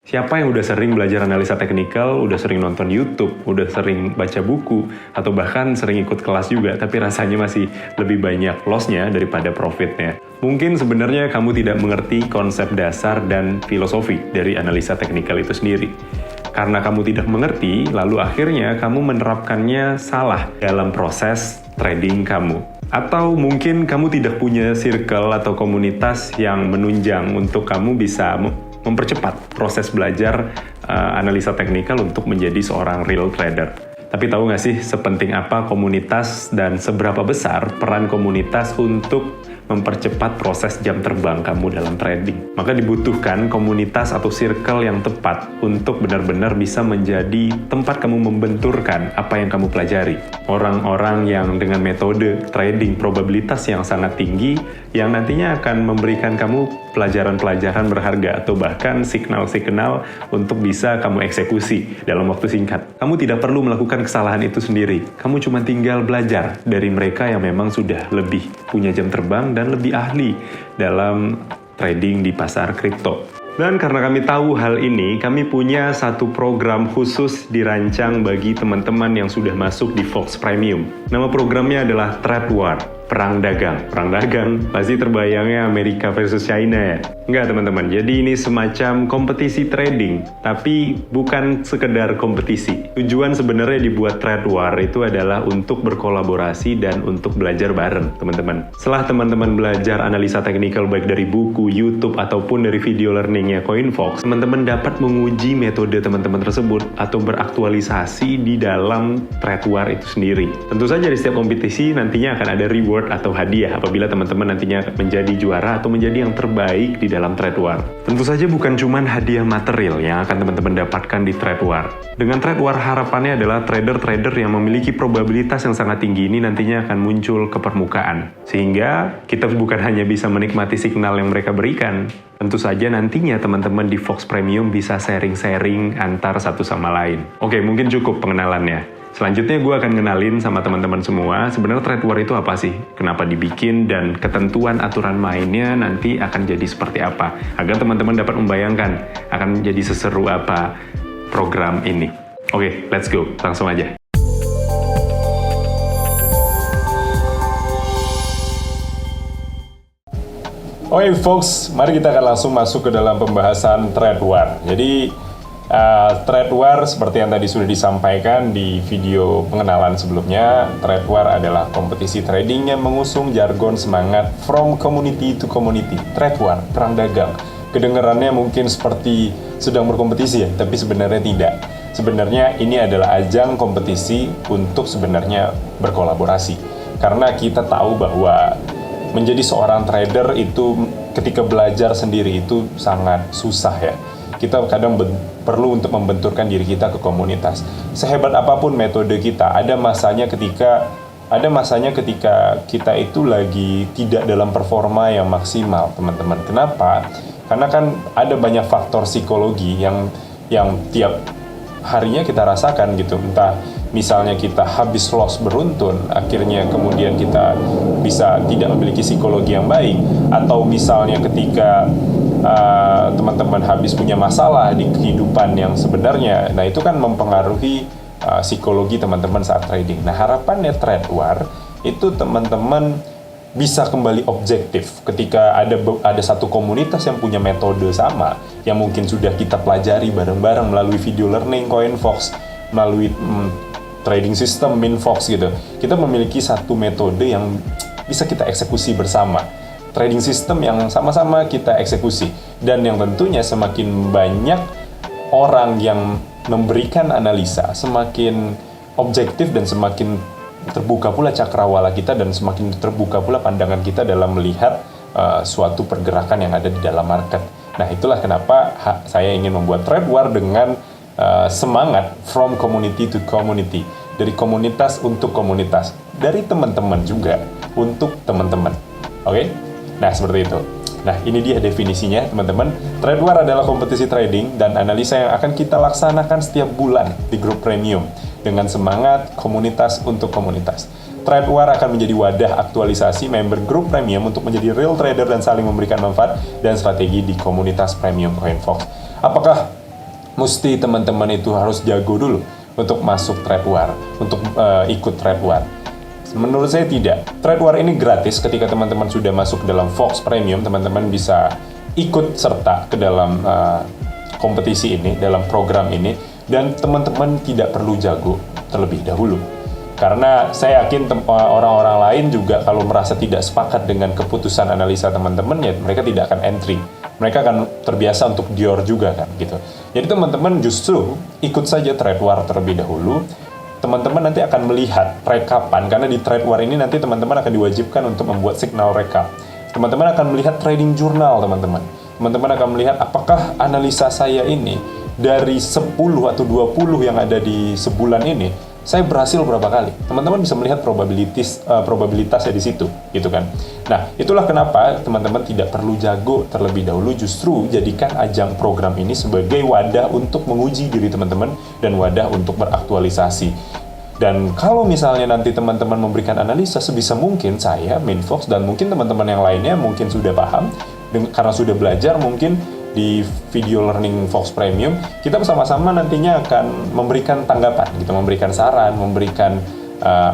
Siapa yang udah sering belajar analisa teknikal, udah sering nonton YouTube, udah sering baca buku, atau bahkan sering ikut kelas juga, tapi rasanya masih lebih banyak loss-nya daripada profit-nya. Mungkin sebenarnya kamu tidak mengerti konsep dasar dan filosofi dari analisa teknikal itu sendiri. Karena kamu tidak mengerti, lalu akhirnya kamu menerapkannya salah dalam proses trading kamu. Atau mungkin kamu tidak punya circle atau komunitas yang menunjang untuk kamu bisa mempercepat proses belajar analisa teknikal untuk menjadi seorang real trader. Tapi tahu nggak sih sepenting apa komunitas dan seberapa besar peran komunitas untuk mempercepat proses jam terbang kamu dalam trading? Maka dibutuhkan komunitas atau circle yang tepat untuk benar-benar bisa menjadi tempat kamu membenturkan apa yang kamu pelajari. Orang-orang yang dengan metode trading probabilitas yang sangat tinggi yang nantinya akan memberikan kamu pelajaran-pelajaran berharga atau bahkan signal-signal untuk bisa kamu eksekusi dalam waktu singkat. Kamu tidak perlu melakukan kesalahan itu sendiri. Kamu cuma tinggal belajar dari mereka yang memang sudah lebih punya jam terbang dan lebih ahli dalam trading di pasar kripto. Dan karena kami tahu hal ini, kami punya satu program khusus dirancang bagi teman-teman yang sudah masuk di Fox Premium. Nama programnya adalah Trade War, Perang Dagang. Perang Dagang, pasti terbayangnya Amerika versus China ya? Enggak teman-teman, jadi ini semacam kompetisi trading, tapi bukan sekedar kompetisi. Tujuan sebenarnya dibuat Trade War itu adalah untuk berkolaborasi dan untuk belajar bareng teman-teman. Setelah teman-teman belajar analisa teknikal baik dari buku, YouTube, ataupun dari video learningnya CoinFox, teman-teman dapat menguji metode teman-teman tersebut atau beraktualisasi di dalam Trade War itu sendiri. Tentu saja di setiap kompetisi nantinya akan ada reward atau hadiah apabila teman-teman nantinya menjadi juara atau menjadi yang terbaik di dalam Trade War. Tentu saja bukan cuma hadiah material yang akan teman-teman dapatkan di Trade War. Dengan Trade War harapannya adalah trader-trader yang memiliki probabilitas yang sangat tinggi ini nantinya akan muncul ke permukaan. Sehingga kita bukan hanya bisa menikmati signal yang mereka berikan, tentu saja nantinya teman-teman di Fox Premium bisa sharing-sharing antar satu sama lain. Oke, mungkin cukup pengenalannya. Selanjutnya gue akan kenalin sama teman-teman semua, sebenarnya Trade War itu apa sih? Kenapa dibikin dan ketentuan aturan mainnya nanti akan jadi seperti apa? Agar teman-teman dapat membayangkan akan menjadi seseru apa program ini. Oke, let's go. Langsung aja. Oke folks, mari kita akan langsung masuk ke dalam pembahasan Trade War. Jadi Trade War seperti yang tadi sudah disampaikan di video pengenalan sebelumnya, Trade War adalah kompetisi trading yang mengusung jargon semangat from community to community. Trade War, perang dagang. Kedengarannya mungkin seperti sedang berkompetisi ya, tapi sebenarnya tidak. Sebenarnya ini adalah ajang kompetisi untuk sebenarnya berkolaborasi. Karena kita tahu bahwa menjadi seorang trader itu ketika belajar sendiri itu sangat susah ya. Kita kadang perlu untuk membenturkan diri kita ke komunitas. Sehebat apapun metode kita, ada masanya ketika kita itu lagi tidak dalam performa yang maksimal, teman-teman. Kenapa? Karena kan ada banyak faktor psikologi yang tiap harinya kita rasakan gitu. Entah misalnya kita habis loss beruntun, akhirnya kemudian kita bisa tidak memiliki psikologi yang baik, atau misalnya ketika teman-teman habis punya masalah di kehidupan yang sebenarnya, nah itu kan mempengaruhi psikologi teman-teman saat trading. Nah harapannya Trade War itu teman-teman bisa kembali objektif ketika ada satu komunitas yang punya metode sama, yang mungkin sudah kita pelajari bareng-bareng melalui video learning CoinFox, melalui trading system Minfox gitu. Kita memiliki satu metode yang bisa kita eksekusi bersama. Trading system yang sama-sama kita eksekusi, dan yang tentunya semakin banyak orang yang memberikan analisa, semakin objektif dan semakin terbuka pula cakrawala kita, dan semakin terbuka pula pandangan kita dalam melihat suatu pergerakan yang ada di dalam market. Nah itulah kenapa saya ingin membuat Trade War dengan semangat from community to community, dari komunitas untuk komunitas, dari teman-teman juga untuk teman-teman. Oke? Nah, seperti itu. Nah, ini dia definisinya, teman-teman. Trade War adalah kompetisi trading dan analisa yang akan kita laksanakan setiap bulan di grup premium dengan semangat komunitas untuk komunitas. Trade War akan menjadi wadah aktualisasi member grup premium untuk menjadi real trader dan saling memberikan manfaat dan strategi di komunitas premium CoinFox. Apakah mesti teman-teman itu harus jago dulu untuk masuk trade war, untuk ikut trade war. Menurut saya tidak. Trade war ini gratis. Ketika teman-teman sudah masuk dalam Fox Premium, teman-teman bisa ikut serta ke dalam kompetisi ini, dalam program ini, dan teman-teman tidak perlu jago terlebih dahulu. Karena saya yakin orang-orang lain juga kalau merasa tidak sepakat dengan keputusan analisa teman-teman, ya mereka tidak akan entry. Mereka akan terbiasa untuk Dior juga kan gitu. Jadi teman-teman justru ikut saja trade war terlebih dahulu. Teman-teman nanti akan melihat rekapan, karena di trade war ini nanti teman-teman akan diwajibkan untuk membuat signal rekap. Teman-teman akan melihat trading journal, teman-teman. Teman-teman akan melihat apakah analisa saya ini dari 10 atau 20 yang ada di sebulan ini, saya berhasil berapa kali. Teman-teman bisa melihat probabilitasnya di situ, gitu kan. Nah, itulah kenapa teman-teman tidak perlu jago terlebih dahulu, justru jadikan ajang program ini sebagai wadah untuk menguji diri teman-teman dan wadah untuk beraktualisasi. Dan kalau misalnya nanti teman-teman memberikan analisa, sebisa mungkin saya, Minfox, dan mungkin teman-teman yang lainnya mungkin sudah paham, karena sudah belajar mungkin di video learning Fox Premium, kita bersama-sama nantinya akan memberikan tanggapan, gitu, memberikan saran, memberikan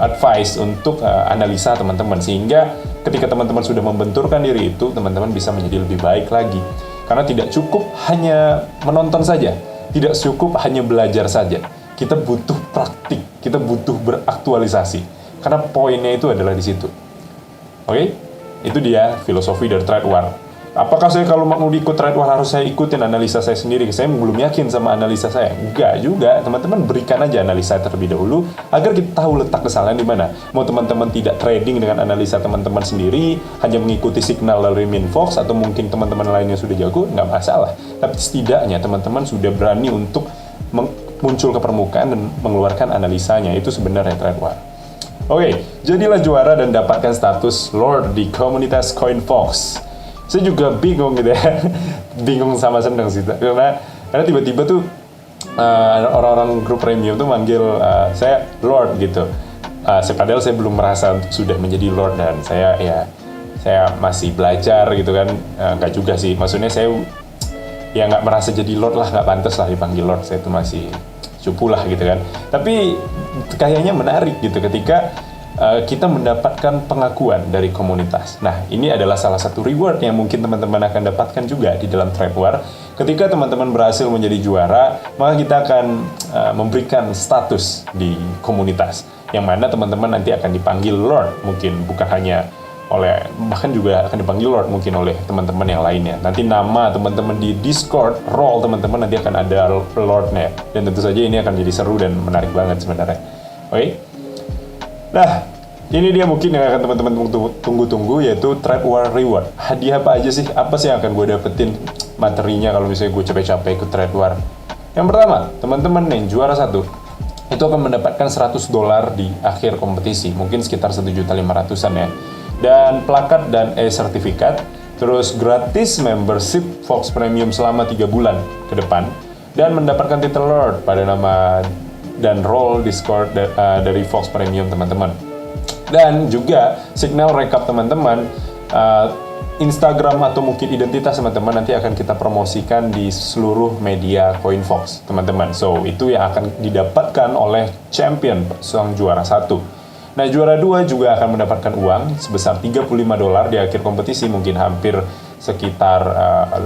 advice untuk analisa teman-teman, sehingga ketika teman-teman sudah membenturkan diri itu, teman-teman bisa menjadi lebih baik lagi. Karena tidak cukup hanya menonton saja, tidak cukup hanya belajar saja. Kita butuh praktik, kita butuh beraktualisasi. Karena poinnya itu adalah di situ. Oke? Itu dia filosofi dari trade war. Apakah saya kalau mau ikut trade war harus saya ikutin analisa saya sendiri? Saya belum yakin sama analisa saya. Enggak juga. Teman-teman berikan aja analisa terlebih dahulu agar kita tahu letak kesalahan di mana. Mau teman-teman tidak trading dengan analisa teman-teman sendiri, hanya mengikuti signal dari Minfox, atau mungkin teman-teman lainnya sudah jago, nggak masalah. Tapi setidaknya teman-teman sudah berani untuk muncul ke permukaan dan mengeluarkan analisanya. Itu sebenarnya trade war. Oke, jadilah juara dan dapatkan status Lord di komunitas CoinFox. Saya juga bingung gitu ya, bingung sama seneng sih, karena tiba-tiba tuh orang-orang grup premium tuh manggil saya Lord gitu. Padahal saya belum merasa sudah menjadi Lord, dan saya masih belajar gitu kan. Nggak juga sih, maksudnya saya ya nggak merasa jadi Lord lah, nggak pantas lah dipanggil Lord. Saya itu masih cupu lah gitu kan. Tapi kayaknya menarik gitu ketika kita mendapatkan pengakuan dari komunitas. Nah, ini adalah salah satu reward yang mungkin teman-teman akan dapatkan juga di dalam trade war. Ketika teman-teman berhasil menjadi juara, maka kita akan memberikan status di komunitas, yang mana teman-teman nanti akan dipanggil Lord, mungkin bukan hanya bahkan juga akan dipanggil Lord mungkin oleh teman-teman yang lainnya. Nanti nama teman-teman di Discord, role teman-teman nanti akan ada Lordnya, dan tentu saja ini akan jadi seru dan menarik banget sebenarnya. Oke? Nah, ini dia mungkin yang akan teman-teman tunggu-tunggu, yaitu trade war reward. Hadiah apa aja sih? Apa sih yang akan gue dapetin materinya kalau misalnya gue capek-capek ikut trade war? Yang pertama, teman-teman yang juara 1 itu akan mendapatkan $100 di akhir kompetisi, mungkin sekitar 1.500.000-an ya. Dan plakat dan e-sertifikat, terus gratis membership Fox Premium selama 3 bulan ke depan, dan mendapatkan title Lord pada nama dan role Discord dari Fox Premium teman-teman. Dan juga signal rekap teman-teman, Instagram atau mungkin identitas teman-teman nanti akan kita promosikan di seluruh media CoinFox teman-teman. So itu yang akan didapatkan oleh champion sang juara 1. Nah, juara 2 juga akan mendapatkan uang sebesar $35 di akhir kompetisi, mungkin hampir sekitar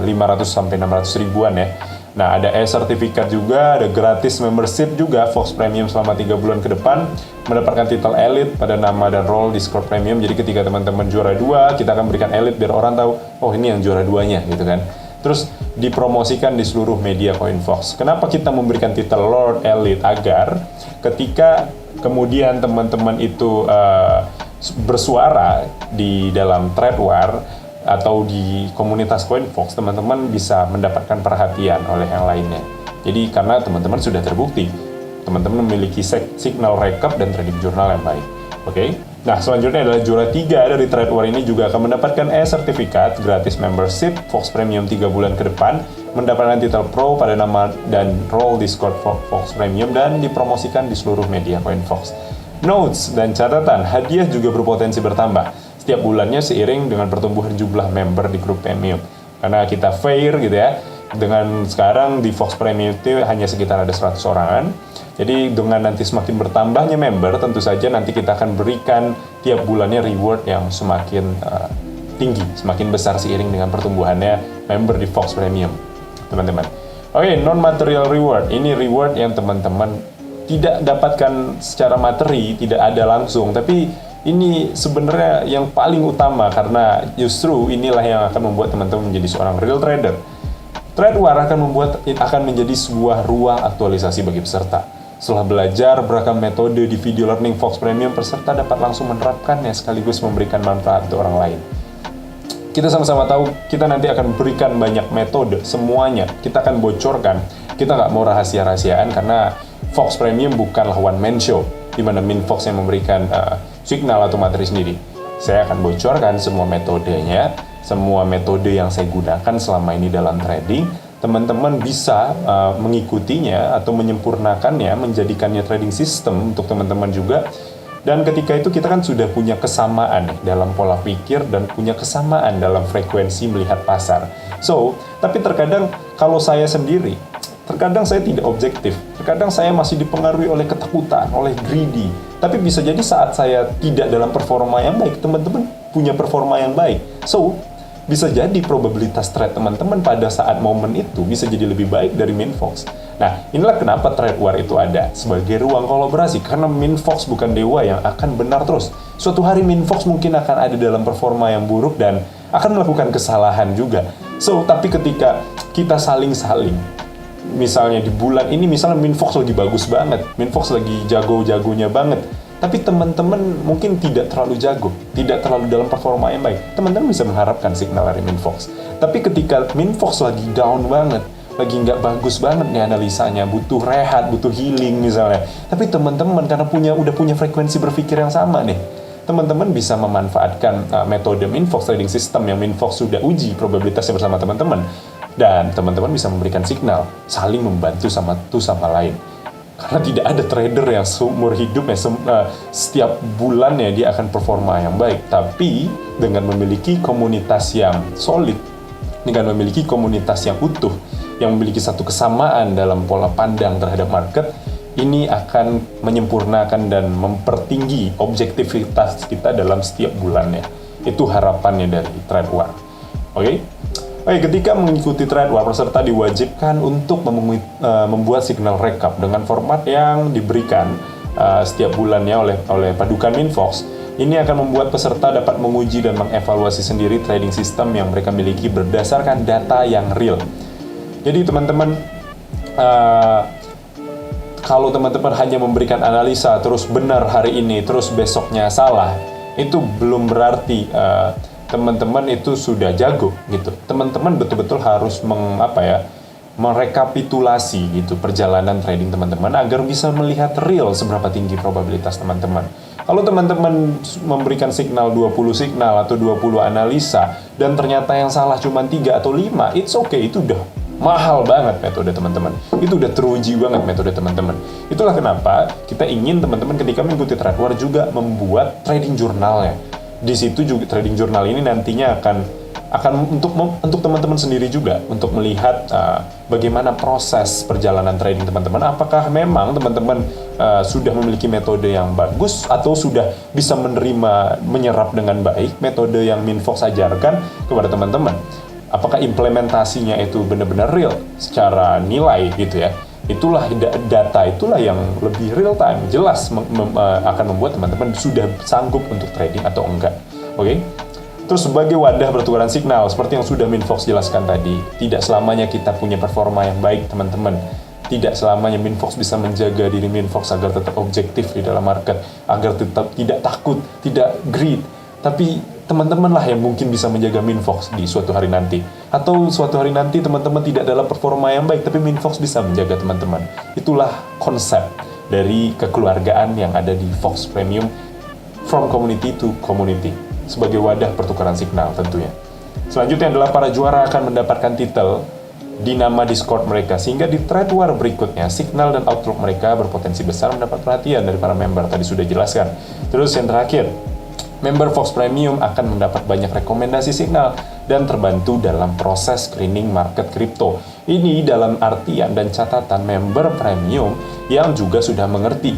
500 sampai 600 ribuan ya. Nah, ada e-sertifikat juga, ada gratis membership juga Fox Premium selama 3 bulan ke depan, mendapatkan title elite pada nama dan role Discord Premium. Jadi ketika teman-teman juara 2, kita akan berikan elite biar orang tahu, oh ini yang juara 2-nya gitu kan. Terus dipromosikan di seluruh media CoinFox. Kenapa kita memberikan title Lord Elite? Agar ketika kemudian teman-teman itu bersuara di dalam trade war atau di komunitas CoinFox, teman-teman bisa mendapatkan perhatian oleh yang lainnya. Jadi karena teman-teman sudah terbukti, teman-teman memiliki signal rekap dan trading journal yang baik. Oke? Nah, selanjutnya adalah juara 3 dari trade war ini juga akan mendapatkan e-sertifikat, gratis membership Fox Premium 3 bulan ke depan, mendapatkan title pro pada nama dan role Discord Fox Premium, dan dipromosikan di seluruh media CoinFox. Notes dan catatan, hadiah juga berpotensi bertambah setiap bulannya seiring dengan pertumbuhan jumlah member di grup premium. Karena kita fair gitu ya, Dengan sekarang di Fox Premium itu hanya sekitar ada 100 orangan. Jadi dengan nanti semakin bertambahnya member, tentu saja nanti kita akan berikan tiap bulannya reward yang semakin tinggi, semakin besar seiring dengan pertumbuhannya member di Fox Premium, teman-teman. Oke, non-material reward. Ini reward yang teman-teman tidak dapatkan secara materi, tidak ada langsung, tapi ini sebenarnya yang paling utama karena justru inilah yang akan membuat teman-teman menjadi seorang real trader. TradeWar akan menjadi sebuah ruang aktualisasi bagi peserta. Setelah belajar beragam metode di video learning Fox Premium, peserta dapat langsung menerapkannya sekaligus memberikan manfaat untuk orang lain. Kita sama-sama tahu, kita nanti akan berikan banyak metode, semuanya kita akan bocorkan. Kita nggak mau rahasia-rahasiaan karena Fox Premium bukanlah one man show, di mana Minfox yang memberikan signal atau materi sendiri. Saya akan bocorkan semua metodenya, semua metode yang saya gunakan selama ini dalam trading. Teman-teman bisa mengikutinya atau menyempurnakannya, menjadikannya trading system untuk teman-teman juga. Dan ketika itu kita kan sudah punya kesamaan dalam pola pikir dan punya kesamaan dalam frekuensi melihat pasar. Tapi terkadang kalau saya sendiri, terkadang saya tidak objektif, terkadang saya masih dipengaruhi oleh ketakutan, oleh greedy. Tapi bisa jadi saat saya tidak dalam performa yang baik, teman-teman punya performa yang baik. Bisa jadi probabilitas trade teman-teman pada saat momen itu bisa jadi lebih baik dari Minfox. Nah, inilah kenapa TradeWar itu ada sebagai ruang kolaborasi, karena Minfox bukan dewa yang akan benar terus. Suatu hari Minfox mungkin akan ada dalam performa yang buruk dan akan melakukan kesalahan juga. Tapi ketika kita saling-saling, misalnya di bulan ini misalnya Minfox lagi bagus banget, Minfox lagi jago-jagonya banget, tapi teman-teman mungkin tidak terlalu jago, tidak terlalu dalam performa yang baik, teman-teman bisa mengharapkan signal dari Minfox. Tapi ketika Minfox lagi down banget, lagi nggak bagus banget nih analisanya, butuh rehat, butuh healing misalnya, tapi teman-teman karena udah punya frekuensi berpikir yang sama nih, teman-teman bisa memanfaatkan metode Minfox Trading System yang Minfox sudah uji probabilitasnya bersama teman-teman, dan teman-teman bisa memberikan signal, saling membantu satu sama lain. Karena tidak ada trader yang seumur hidupnya, setiap bulannya dia akan performa yang baik. Tapi dengan memiliki komunitas yang solid, dengan memiliki komunitas yang utuh, yang memiliki satu kesamaan dalam pola pandang terhadap market, ini akan menyempurnakan dan mempertinggi objektivitas kita dalam setiap bulannya. Itu harapannya dari TradeWar. Oke, ketika mengikuti TradeWar, peserta diwajibkan untuk membuat signal rekap dengan format yang diberikan setiap bulannya oleh padukan Minfox. Ini akan membuat peserta dapat menguji dan mengevaluasi sendiri trading system yang mereka miliki berdasarkan data yang real. Jadi teman-teman, kalau teman-teman hanya memberikan analisa terus benar hari ini, terus besoknya salah, itu belum berarti teman-teman itu sudah jago gitu. Teman-teman betul-betul harus merekapitulasi gitu perjalanan trading teman-teman agar bisa melihat real seberapa tinggi probabilitas teman-teman. Kalau teman-teman memberikan signal 20 signal atau 20 analisa dan ternyata yang salah cuma 3 atau 5, it's okay, itu udah mahal banget metode teman-teman. Itu udah teruji banget metode teman-teman. Itulah kenapa kita ingin teman-teman ketika mengikuti TradeWar juga membuat trading journalnya. Di situ juga trading journal ini nantinya akan untuk teman-teman sendiri juga untuk melihat bagaimana proses perjalanan trading teman-teman. Apakah memang teman-teman sudah memiliki metode yang bagus atau sudah bisa menyerap dengan baik metode yang Minfox ajarkan kepada teman-teman. Apakah implementasinya itu benar-benar real secara nilai gitu ya. Itulah data itulah yang lebih real time, jelas akan membuat teman-teman sudah sanggup untuk trading atau enggak. Oke? Terus sebagai wadah pertukaran signal, seperti yang sudah Minfox jelaskan tadi, tidak selamanya kita punya performa yang baik, teman-teman. Tidak selamanya Minfox bisa menjaga diri Minfox agar tetap objektif di dalam market, agar tetap tidak takut, tidak greed. Tapi teman-teman lah yang mungkin bisa menjaga Minfox di suatu hari nanti. Atau suatu hari nanti teman-teman tidak dalam performa yang baik, tapi Minfox bisa menjaga teman-teman. Itulah konsep dari kekeluargaan yang ada di Fox Premium, from community to community, sebagai wadah pertukaran signal tentunya. Selanjutnya adalah para juara akan mendapatkan titel di nama Discord mereka, sehingga di TradeWar berikutnya, signal dan outlook mereka berpotensi besar mendapat perhatian dari para member, tadi sudah jelaskan. Terus yang terakhir, Member Fox Premium akan mendapat banyak rekomendasi signal dan terbantu dalam proses screening market kripto. Ini dalam artian dan catatan member premium yang juga sudah mengerti.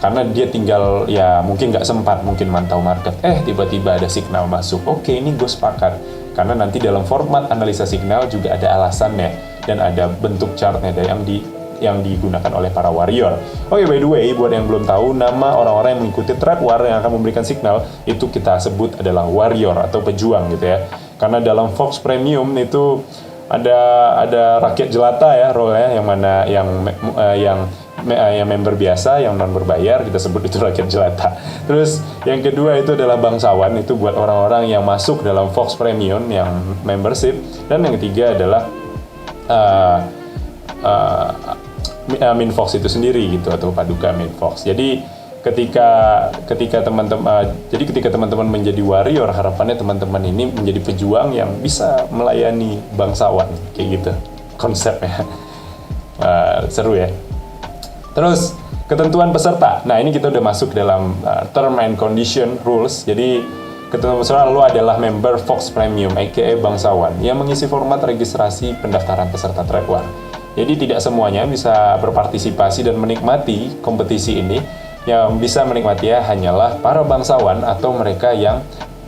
Karena dia tinggal, ya mungkin nggak sempat, mungkin mantau market. Tiba-tiba ada signal masuk. Oke, ini gue sepakat. Karena nanti dalam format analisa signal juga ada alasannya. Dan ada bentuk chartnya yang digunakan oleh para warrior. Oke, by the way, buat yang belum tahu, nama orang-orang yang mengikuti trade war yang akan memberikan signal itu kita sebut adalah warrior atau pejuang gitu ya. Karena dalam Fox Premium itu ada rakyat jelata ya role-nya, yang mana yang member biasa, yang non berbayar, kita sebut itu rakyat jelata. Terus yang kedua itu adalah bangsawan, itu buat orang-orang yang masuk dalam Fox Premium yang membership. Dan yang ketiga adalah Minfox itu sendiri gitu, atau paduka Minfox. Jadi ketika teman-teman menjadi warrior, harapannya teman-teman ini menjadi pejuang yang bisa melayani bangsawan, kayak gitu konsepnya. Seru ya. Terus ketentuan peserta. Nah, ini kita udah masuk dalam term and condition rules. Jadi ketentuan peserta lalu adalah member Fox Premium aka bangsawan yang mengisi format registrasi pendaftaran peserta trade war. Jadi tidak semuanya bisa berpartisipasi dan menikmati kompetisi ini. Yang bisa menikmati hanyalah para bangsawan atau mereka yang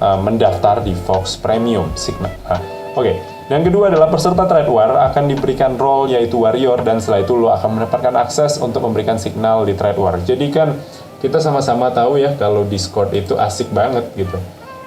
mendaftar di Fox Premium Signal. Oke. Yang kedua adalah peserta trade war akan diberikan role yaitu warrior, dan setelah itu lo akan mendapatkan akses untuk memberikan signal di trade war. Jadi kan kita sama-sama tahu ya kalau Discord itu asik banget gitu.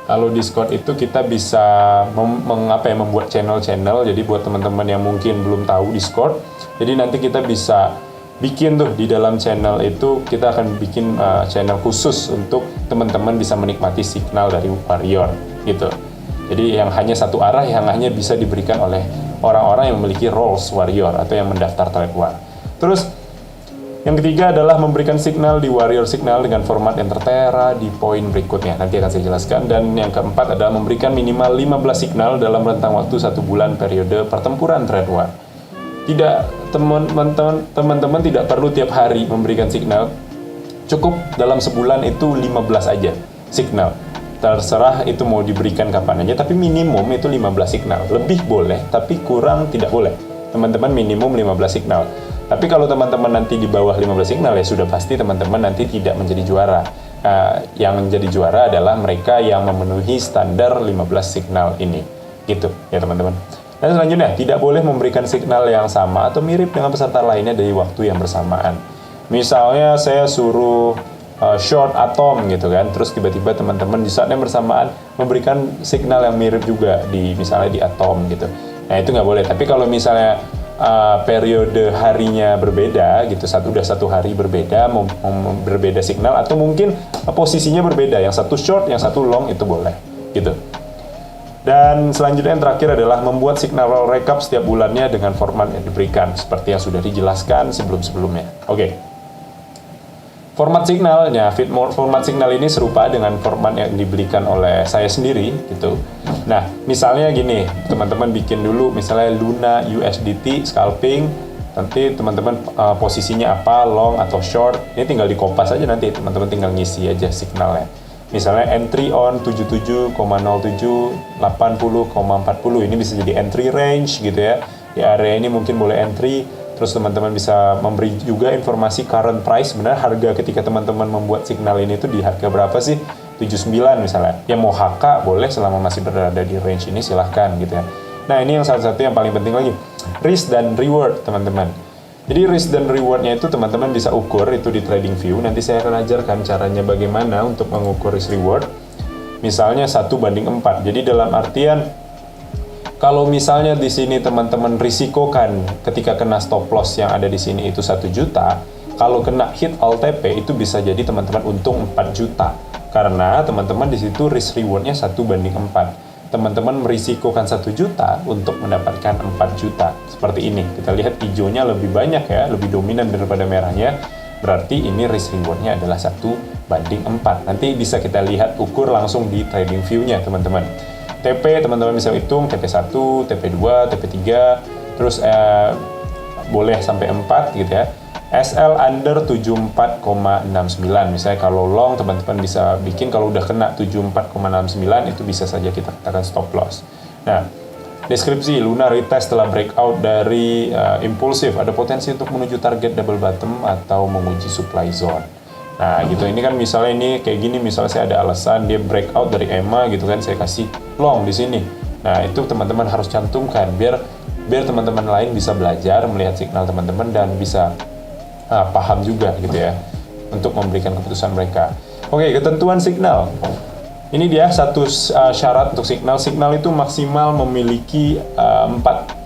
Kalau Discord itu kita bisa membuat channel-channel. Jadi buat teman-teman yang mungkin belum tahu Discord, jadi nanti kita bisa bikin tuh di dalam channel itu, kita akan bikin channel khusus untuk teman-teman bisa menikmati signal dari warrior gitu. Jadi yang hanya satu arah, yang hanya bisa diberikan oleh orang-orang yang memiliki roles warrior atau yang mendaftar trade war. Terus yang ketiga adalah memberikan signal di warrior signal dengan format yang tertera di poin berikutnya. Nanti akan saya jelaskan. Dan yang keempat adalah memberikan minimal 15 signal dalam rentang waktu 1 bulan periode pertempuran trade war. Tidak, teman-teman tidak perlu tiap hari memberikan signal. Cukup dalam sebulan itu 15 aja signal. Terserah itu mau diberikan kapan aja, tapi minimum itu 15 signal. Lebih boleh, tapi kurang tidak boleh. Teman-teman minimum 15 signal. Tapi kalau teman-teman nanti di bawah 15 signal, ya sudah pasti teman-teman nanti tidak menjadi juara. Yang menjadi juara adalah mereka yang memenuhi standar 15 signal ini. Gitu ya teman-teman. Dan selanjutnya, tidak boleh memberikan signal yang sama atau mirip dengan peserta lainnya dari waktu yang bersamaan. Misalnya saya suruh short atom gitu kan, terus tiba-tiba teman-teman di saat yang bersamaan memberikan signal yang mirip juga misalnya di atom gitu. Nah itu nggak boleh. Tapi kalau misalnya periode harinya berbeda gitu, satu hari berbeda, berbeda signal, atau mungkin posisinya berbeda, yang satu short, yang satu long, itu boleh gitu. Dan selanjutnya yang terakhir adalah membuat signal recap setiap bulannya dengan format yang diberikan seperti yang sudah dijelaskan sebelum-sebelumnya. Oke. Format signalnya, format signal ini serupa dengan format yang diberikan oleh saya sendiri gitu. Nah, misalnya gini, teman-teman bikin dulu misalnya Luna USDT scalping, nanti teman-teman posisinya apa, long atau short, ini tinggal di kopas aja, nanti teman-teman tinggal ngisi aja signalnya. Misalnya entry on 77,07, 80,40, ini bisa jadi entry range gitu ya. Di area ini mungkin boleh entry. Terus teman-teman bisa memberi juga informasi current price, sebenarnya harga ketika teman-teman membuat signal ini tuh di harga berapa sih? 79 misalnya. Ya mau HK boleh selama masih berada di range ini, silahkan gitu ya. Nah ini yang salah satu yang paling penting lagi, risk dan reward teman-teman. Jadi risk dan rewardnya itu teman-teman bisa ukur itu di TradingView. Nanti saya akan ajarkan caranya bagaimana untuk mengukur risk reward. Misalnya 1:4. Jadi dalam artian kalau misalnya di sini teman-teman risikokan ketika kena stop loss yang ada di sini itu 1 juta, kalau kena hit all TP itu bisa jadi teman-teman untung 4 juta. Karena teman-teman di situ risk rewardnya 1:4. Teman-teman merisikokan 1 juta untuk mendapatkan 4 juta. Seperti ini. Kita lihat hijaunya lebih banyak ya, lebih dominan daripada merahnya. Berarti ini risk rewardnya adalah 1:4. Nanti bisa kita lihat ukur langsung di TradingView-nya teman-teman. TP teman-teman bisa hitung TP1, TP2, TP3, terus boleh sampai 4 gitu ya. SL under 74,69. Misalnya kalau long teman-teman bisa bikin kalau udah kena 74,69 itu bisa saja kita katakan stop loss. Nah, deskripsi Luna retest setelah breakout dari impulsif, ada potensi untuk menuju target double bottom atau menguji supply zone. Nah gitu, ini kan misalnya ini kayak gini, misalnya saya ada alasan dia breakout dari EMA gitu kan, saya kasih long di sini. Nah itu teman-teman harus cantumkan biar teman-teman lain bisa belajar melihat signal teman-teman dan bisa paham juga gitu ya untuk memberikan keputusan mereka. Oke, ketentuan signal. Ini dia satu syarat untuk signal. Signal itu maksimal memiliki 4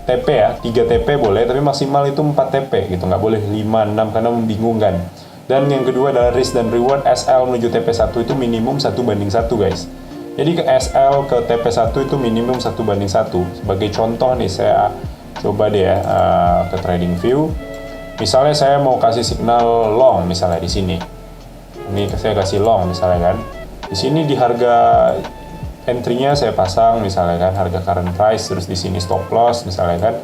TP ya, 3 TP boleh, tapi maksimal itu 4 TP gitu, nggak boleh 5, 6 karena membingungkan. Dan yang kedua adalah risk dan reward. SL menuju TP1 itu minimum 1:1 guys. Jadi ke SL ke TP1 itu minimum 1:1. Sebagai contoh nih, saya coba deh ya ke trading view. Misalnya saya mau kasih signal long misalnya di sini. Ini saya kasih long misalnya kan. Di sini di harga entry-nya saya pasang misalnya kan harga current price, terus di sini stop loss misalnya kan.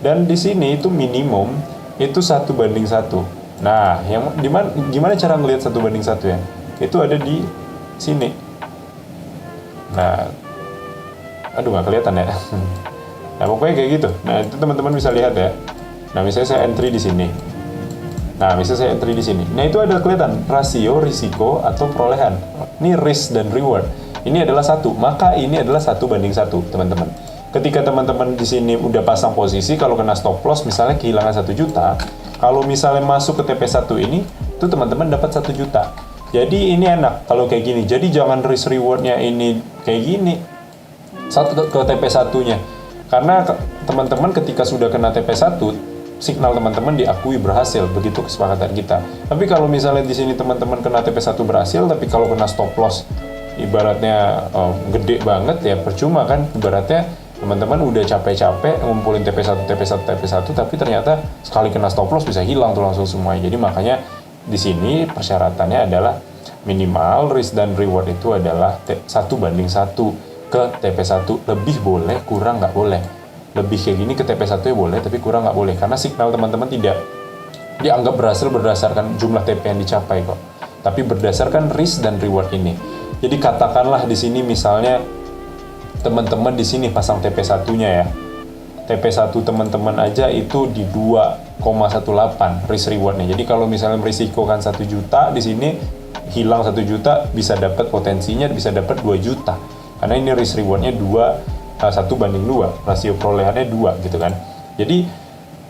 Dan di sini itu minimum itu 1:1. Nah, yang gimana cara ngelihat 1:1 ya? Itu ada di sini. Nah, aduh nggak kelihatan ya. Nah, pokoknya kayak gitu. Nah, itu teman-teman bisa lihat ya. Nah, misalnya saya entry di sini. Nah, misalnya saya entry di sini. Nah, itu ada kelihatan rasio, risiko, atau perolehan. Ini risk dan reward. Ini adalah 1, maka ini adalah 1:1, teman-teman. Ketika teman-teman di sini udah pasang posisi, kalau kena stop loss, misalnya kehilangan 1 juta, kalau misalnya masuk ke TP1 ini, itu teman-teman dapat 1 juta. Jadi ini enak kalau kayak gini. Jadi jangan risk rewardnya ini kayak gini. Ke TP1-nya. Karena teman-teman ketika sudah kena TP1, signal teman-teman diakui berhasil, begitu kesepakatan kita. Tapi kalau misalnya di sini teman-teman kena TP1 berhasil, tapi kalau kena stop loss ibaratnya gede banget ya, percuma kan. Ibaratnya teman-teman udah capek-capek ngumpulin TP1, tapi ternyata sekali kena stop loss bisa hilang tuh langsung semuanya. Jadi makanya di sini persyaratannya adalah minimal risk dan reward itu adalah 1:1 ke TP1. Lebih boleh, kurang nggak boleh. Lebih kayak gini ke TP1 ya boleh, tapi kurang nggak boleh. Karena signal teman-teman tidak dianggap berhasil berdasarkan jumlah TP yang dicapai kok. Tapi berdasarkan risk dan reward ini. Jadi katakanlah di sini misalnya teman-teman di sini pasang TP1-nya ya. TP1 teman-teman aja itu di 2,18 risk rewardnya. Jadi kalau misalnya merisikokan 1 juta di sini hilang 1 juta, bisa dapat potensinya bisa dapat 2 juta. Karena ini risk rewardnya 1:2, rasio perolehannya 2 gitu kan. Jadi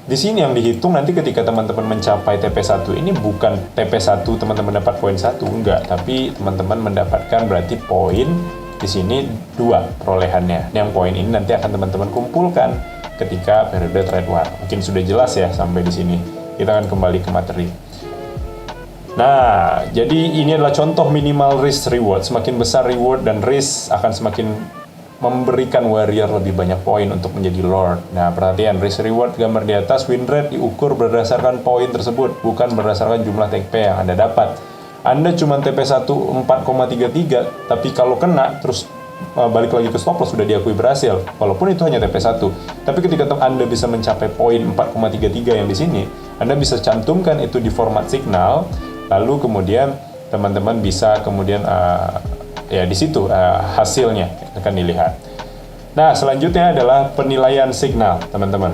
di sini yang dihitung nanti ketika teman-teman mencapai TP1 ini bukan TP1 teman-teman dapat poin 1, enggak, tapi teman-teman mendapatkan berarti poin di sini 2 perolehannya. Yang poin ini nanti akan teman-teman kumpulkan ketika periode trade war. Mungkin sudah jelas ya sampai di sini. Kita akan kembali ke materi. Nah, jadi ini adalah contoh minimal risk reward. Semakin besar reward dan risk akan semakin memberikan warrior lebih banyak poin untuk menjadi lord. Nah, perhatian risk reward gambar di atas, win rate diukur berdasarkan poin tersebut, bukan berdasarkan jumlah TP yang Anda dapat. Anda cuma TP1 4,33, tapi kalau kena terus balik lagi ke stop loss sudah diakui berhasil, walaupun itu hanya TP1. Tapi ketika Anda bisa mencapai poin 4,33 yang di sini, Anda bisa cantumkan itu di format signal, lalu kemudian teman-teman bisa kemudian ya di situ hasilnya akan dilihat. Nah, selanjutnya adalah penilaian signal, teman-teman.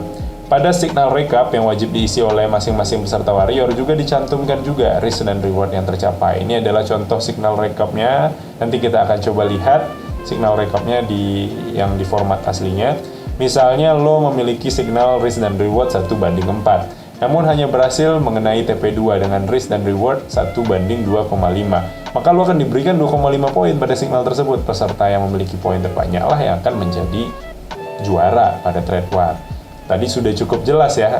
Pada signal recap yang wajib diisi oleh masing-masing peserta warrior juga dicantumkan juga risk dan reward yang tercapai. Ini adalah contoh signal recapnya. Nanti kita akan coba lihat signal recapnya yang di format aslinya. Misalnya lo memiliki signal risk dan reward 1:4. Namun hanya berhasil mengenai TP2 dengan risk dan reward 1:2,5. Maka lo akan diberikan 2,5 poin pada signal tersebut. Peserta yang memiliki poin terbanyak lah yang akan menjadi juara pada trade war. Tadi sudah cukup jelas ya.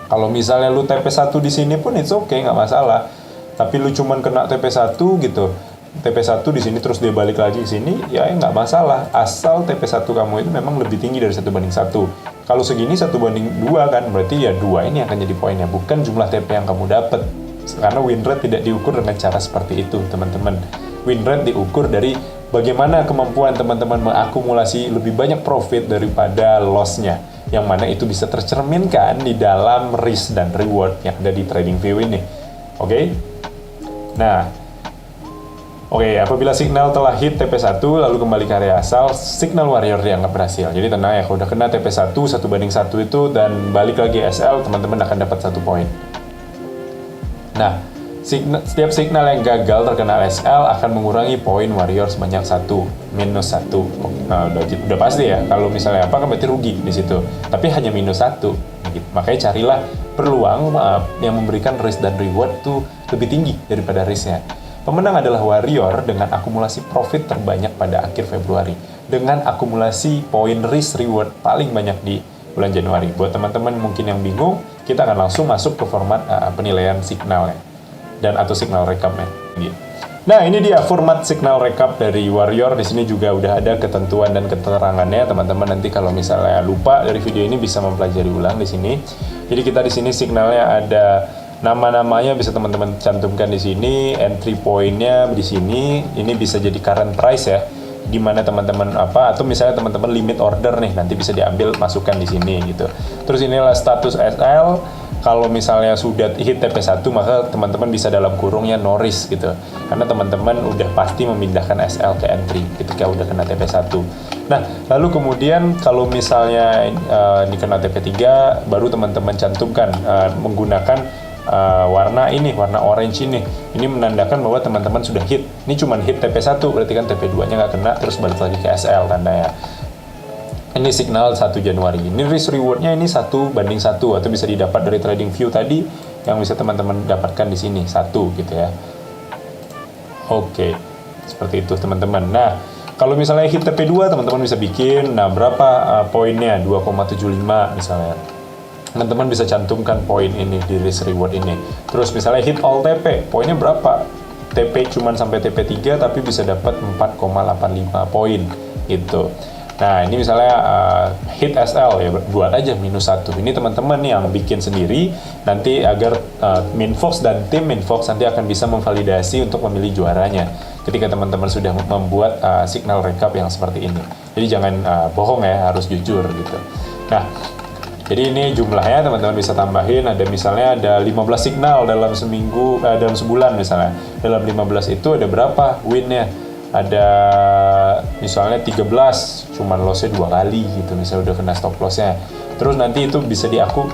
Kalau misalnya lo TP1 di sini pun it's okay, nggak masalah. Tapi lo cuman kena TP1 gitu. TP1 di sini terus dia balik lagi ke sini, ya nggak masalah. Asal TP1 kamu itu memang lebih tinggi dari 1:1. Kalau segini 1:2 kan, berarti ya 2 ini akan jadi poinnya, bukan jumlah TP yang kamu dapat. Karena win rate tidak diukur dengan cara seperti itu, teman-teman. Win rate diukur dari bagaimana kemampuan teman-teman mengakumulasi lebih banyak profit daripada loss-nya. yang mana itu bisa tercerminkan di dalam risk dan reward yang ada di TradingView ini. Oke? Nah, apabila signal telah hit TP1 lalu kembali ke area asal, signal warrior dianggap berhasil. Jadi tenang ya, kalau udah kena TP1 1/1 itu dan balik lagi SL, teman-teman akan dapat 1 poin. Nah, setiap signal yang gagal terkena SL akan mengurangi poin warrior sebanyak 1, -1. Nah, udah pasti ya, kalau misalnya apa kan berarti rugi di situ. Tapi hanya -1. Gitu. Makanya carilah peluang yang memberikan risk dan reward tuh lebih tinggi daripada risknya. Pemenang adalah warrior dengan akumulasi profit terbanyak pada akhir Februari, dengan akumulasi poin risk reward paling banyak di bulan Januari. Buat teman-teman mungkin yang bingung, kita akan langsung masuk ke format penilaian signalnya dan atau signal recapnya. Gitu. Nah, ini dia format signal recap dari warrior. Di sini juga udah ada ketentuan dan keterangannya. Teman-teman nanti kalau misalnya lupa dari video ini bisa mempelajari ulang di sini. Jadi kita di sini signalnya ada nama-namanya, bisa teman-teman cantumkan di sini, entry point-nya di sini. Ini bisa jadi current price ya, di mana teman-teman atau misalnya teman-teman limit order nih, nanti bisa diambil masukkan di sini gitu. Terus inilah status SL. Kalau misalnya sudah hit TP1 maka teman-teman bisa dalam kurungnya no risk gitu. Karena teman-teman udah pasti memindahkan SL ke entry ketika udah kena TP1. Nah, lalu kemudian kalau misalnya ini kena TP3 baru teman-teman cantumkan menggunakan warna orange ini. Ini menandakan bahwa teman-teman sudah hit. Ini cuma hit TP1, berarti kan TP2-nya nggak kena, terus balik lagi ke SL tandanya. Ini signal 1 Januari. Ini risk reward-nya ini 1/1 atau bisa didapat dari TradingView tadi yang bisa teman-teman dapatkan di sini 1 gitu ya. Oke. Seperti itu teman-teman. Nah, kalau misalnya hit TP2 teman-teman bisa bikin berapa poinnya? 2,75 misalnya. Teman-teman bisa cantumkan poin ini di risk reward ini. Terus misalnya hit all TP, poinnya berapa? TP cuman sampai TP3 tapi bisa dapat 4,85 poin gitu. Nah, ini misalnya hit SL ya, buat aja -1. Ini teman-teman yang bikin sendiri nanti agar Minfox dan tim Minfox nanti akan bisa memvalidasi untuk memilih juaranya ketika teman-teman sudah membuat signal recap yang seperti ini. Jadi jangan bohong ya, harus jujur gitu. Nah, jadi ini jumlahnya teman-teman bisa tambahin, ada misalnya ada 15 signal dalam seminggu, dalam sebulan misalnya. Dalam 15 itu ada berapa win-nya? Ada misalnya 13, cuman loss-nya 2 kali gitu, misalnya udah kena stop loss-nya. Terus nanti itu bisa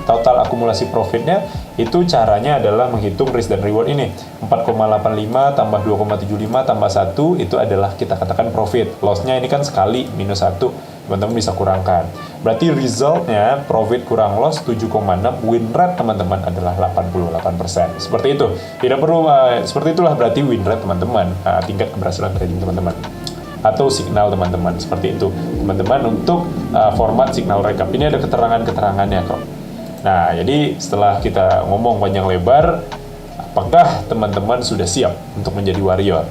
total akumulasi profitnya, itu caranya adalah menghitung risk dan reward ini. 4,85 tambah 2,75 tambah 1, itu adalah kita katakan profit. Loss-nya ini kan sekali -1, teman-teman bisa kurangkan. Berarti resultnya profit kurang loss 7,6, win rate teman-teman adalah 88%. Seperti itu. Tidak perlu seperti itulah berarti win rate teman-teman, tingkat keberhasilan trading teman-teman. Atau signal teman-teman, seperti itu. Teman-teman untuk format signal recap ini ada keterangan-keterangannya kok. Nah, jadi setelah kita ngomong panjang lebar, apakah teman-teman sudah siap untuk menjadi warrior?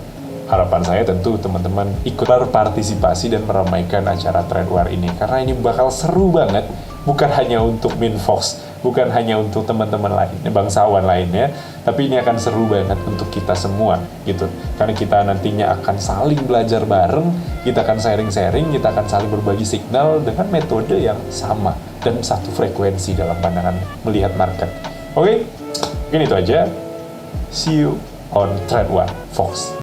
Harapan saya tentu teman-teman ikut berpartisipasi dan meramaikan acara Trade War ini, karena ini bakal seru banget, bukan hanya untuk Minfox, bukan hanya untuk teman-teman lainnya, bangsawan lainnya, tapi ini akan seru banget untuk kita semua gitu, karena kita nantinya akan saling belajar bareng, kita akan sharing-sharing, kita akan saling berbagi signal dengan metode yang sama dan satu frekuensi dalam pandangan melihat market. Oke, mungkin itu aja. See you on Trade War Fox.